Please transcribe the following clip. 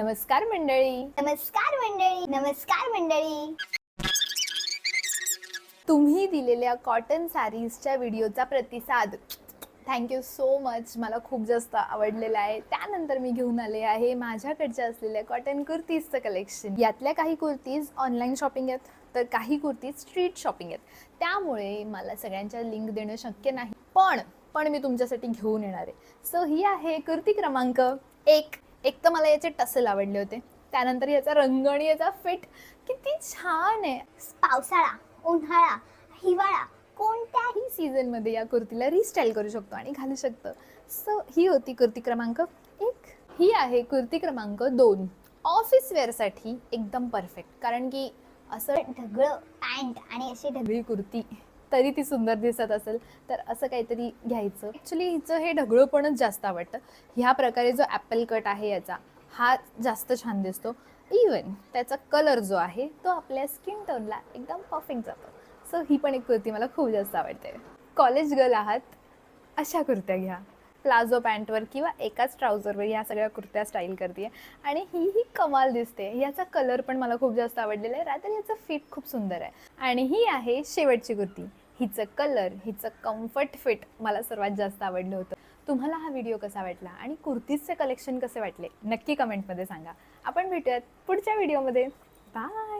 नमस्कार मंडळी. नमस्कार मंडळी. नमस्कार मंडळी. तुम्ही दिलेल्या कॉटन सॅरीजच्या व्हिडिओचा प्रतिसाद थँक्यू सो मच. मला खूप जास्त आवडलेला आहे. त्यानंतर मी घेऊन आले आहे माझ्याकडच्या असलेल्या कॉटन कुर्तीजचं कलेक्शन. यातल्या काही कुर्तीज ऑनलाईन शॉपिंग आहेत, तर काही कुर्तीज स्ट्रीट शॉपिंग आहेत. त्यामुळे मला सगळ्यांच्या लिंक देणं शक्य नाही, पण मी तुमच्यासाठी घेऊन येणार आहे. सो ही आहे कुर्ती क्रमांक 1. एक तर मला याचे टसल आवडले होते. त्यानंतर याचा रंग आणि याचा फिट किती छान आहे. पावसाळा, उन्हाळा, हिवाळा कोणत्याही सीझनमध्ये या कुर्तीला रिस्टाईल करू शकतो आणि घालू शकतो. सो ही होती कुर्ती क्रमांक 1. ही आहे कुर्ती क्रमांक 2. ऑफिस वेअरसाठी एकदम परफेक्ट, कारण की असं ढगळं पॅन्ट आणि अशी ढगळी कुर्ती तरी ती सुंदर दिसत असेल तर असं काहीतरी घ्यायचं. ॲक्च्युली हिचं हे ढगळंपणच जास्त आवडतं. ह्या प्रकारे जो ॲपल कट आहे याचा, हा जास्त छान दिसतो. इवन त्याचा कलर जो आहे तो आपल्या स्किन टोनला एकदम परफेक्ट जातो. सो ही पण एक कुर्ती मला खूप जास्त आवडते. कॉलेज गर्ल आहात, अशा कुर्त्या घ्या. प्लाझो पॅन्टवर किंवा एकाच ट्राउझरवर ह्या सगळ्या कुर्त्या स्टाईल करते आणि ही कमाल दिसते. याचा कलर पण मला खूप जास्त आवडलेला आहे. रात्री याचं फिट खूप सुंदर आहे. आणि ही आहे शेवटची कुर्ती. हिचं कलर, हिचं कम्फर्ट फिट मला सर्वात जास्त आवडलं होतं. तुम्हाला हा व्हिडिओ कसा वाटला आणि कुर्तीजचे कलेक्शन कसे वाटले नक्की कमेंटमध्ये सांगा. आपण भेटूयात पुढच्या व्हिडिओमध्ये. बाय.